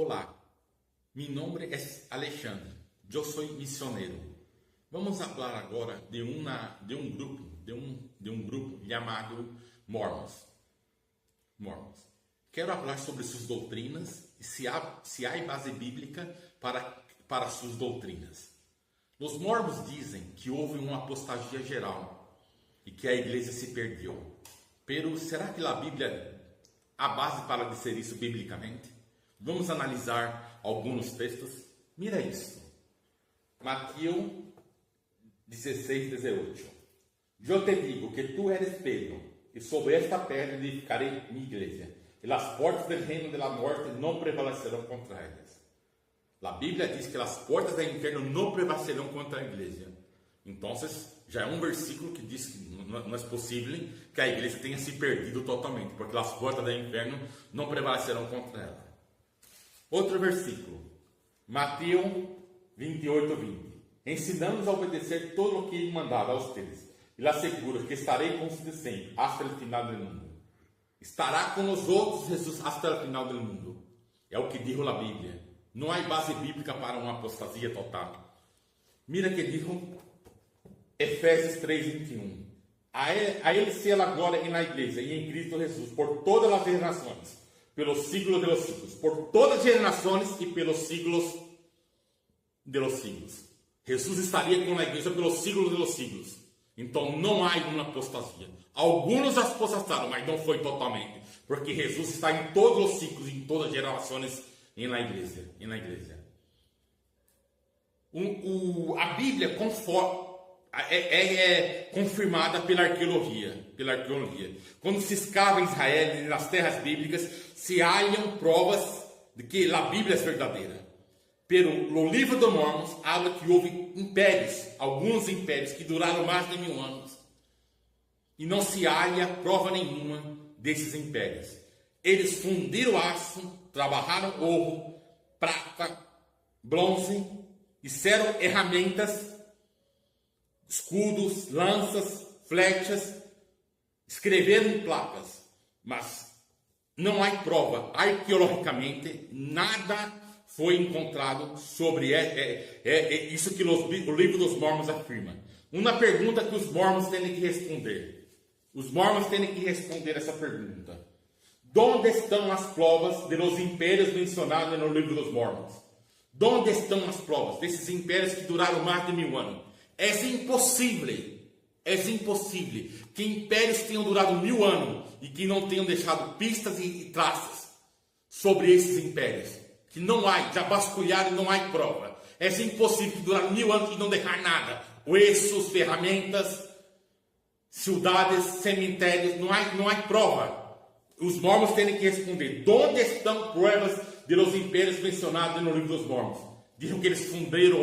Olá, mi nombre es Alexandre, yo soy misionero. Vamos hablar agora de um grupo chamado Mormons. Quero falar sobre suas doutrinas e se há base bíblica para suas doutrinas. Os Mormons dizem que houve uma apostasia geral e que a igreja se perdeu. Pero será que a Bíblia há base para dizer isso biblicamente? Vamos analisar alguns textos. Mira isso. Mateus 16:18. Eu te digo que tu eres Pedro, e sobre esta pedra edificarei minha igreja, e as portas do reino da morte não prevalecerão contra elas. A Bíblia diz que as portas do inferno não prevalecerão contra a igreja. Então, já é um versículo que diz que não é possível que a igreja tenha se perdido totalmente, porque as portas do inferno não prevalecerão contra ela. Outro versículo, Mateus 28:20. Ensinamos a obedecer todo o que ele mandava a vocês, e lhe asseguro que estarei com vocês sempre, até o final do mundo. Estará com os outros Jesus até o final do mundo. É o que diz a Bíblia. Não há base bíblica para uma apostasia total. Mira que diz Efésios 3:21. A ele seja a glória na igreja e em Cristo Jesus por todas as gerações, pelos siglos de los siglos, por todas as gerações e pelos siglos de los siglos. Jesus estaria com a igreja pelos siglos de los siglos. Então não há uma apostasia. Alguns apostastaram, mas não foi totalmente, porque Jesus está em todos os ciclos, em todas as gerações na igreja. A Bíblia é confirmada pela arqueologia. Quando se escava em Israel e nas terras bíblicas, se hallam provas de que a Bíblia é verdadeira. Pero no livro de Mormons habla que houve impérios, alguns impérios que duraram mais de 1000 anos, e não se halla prova nenhuma desses impérios. Eles fundiram aço, trabalharam ouro, prata, bronze, fizeram ferramentas, escudos, lanças, flechas, escreveram em placas, mas não há prova, arqueologicamente, nada foi encontrado sobre isso que o livro dos Mormons afirma. Uma pergunta que os Mormons têm que responder. Os Mormons têm que responder essa pergunta. Onde estão as provas dos impérios mencionados no livro dos Mormons? Onde estão as provas desses impérios que duraram mais de 1000 anos? É impossível que impérios tenham durado 1000 anos e que não tenham deixado pistas e traços sobre esses impérios. Que não há, já vasculharam e não há prova. É impossível que duraram 1000 anos e não deixar nada. Ossos, ferramentas, cidades, cemitérios, não há prova. Os Mormons têm que responder. Onde estão provas de los impérios mencionados no livro dos Mormons? Dizem que eles fundiram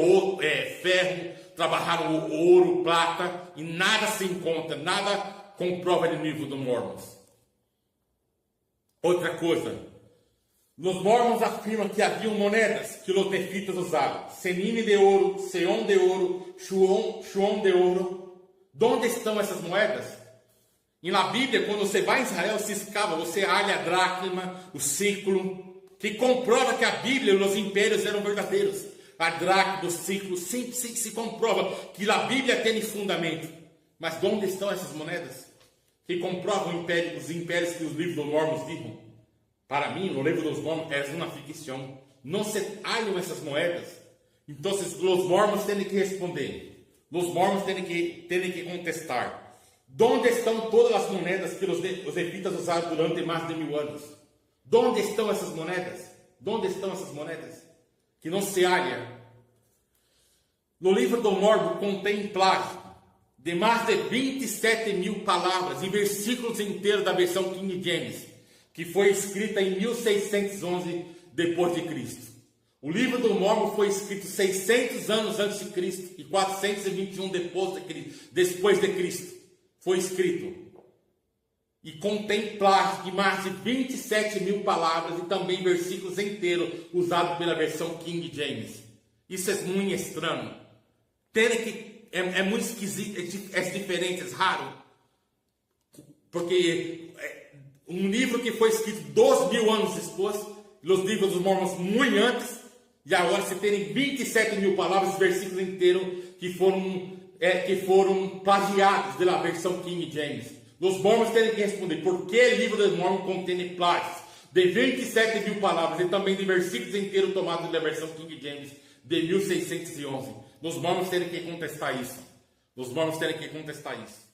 ferro, trabalharam ouro, prata, e nada se encontra, nada comprova no livro dos Mormons. Outra coisa, os Mormons afirmam que haviam moedas que os nefitas usavam, senine de ouro, seon de ouro, shuon de ouro. Onde estão essas moedas? E na Bíblia, quando você vai em Israel, se escava, você halla a dracma, o ciclo, que comprova que a Bíblia e os impérios eram verdadeiros. A dracma, o ciclo, sempre se comprova que a Bíblia tem fundamento. Mas onde estão essas moedas? Que comprovam os impérios que os livros dos Mormons dizem? Para mim, no livro dos Mormons é uma ficção. Não se hallam essas moedas. Então, os Mormons têm que responder. Os Mormons têm que contestar. Onde estão todas as moedas que os nefitas usaram durante mais de 1000 anos? Onde estão essas moedas? Que não se hallam. No livro do Mormon contém plágio de mais de 27.000 palavras e versículos inteiros da versão King James, que foi escrita em 1611 depois de Cristo. O livro do Mormon foi escrito 600 anos antes de Cristo e 421 depois de Cristo. Foi escrito. E contém plágio de mais de 27.000 palavras e também versículos inteiros usados pela versão King James. Isso é muito estranho. É muito esquisito, é diferente, é raro. Porque um livro que foi escrito 2.000 anos depois os livros dos Mormons muito antes, e agora se terem 27 mil palavras, versículos inteiros que foram plagiados pela versão King James. Os Mormons terem que responder por que o livro dos Mormons contém plágios de 27 mil palavras e também de versículos inteiros tomados da versão King James de 1611. Os Mormons terem que contestar isso. Os Mormons terem que contestar isso.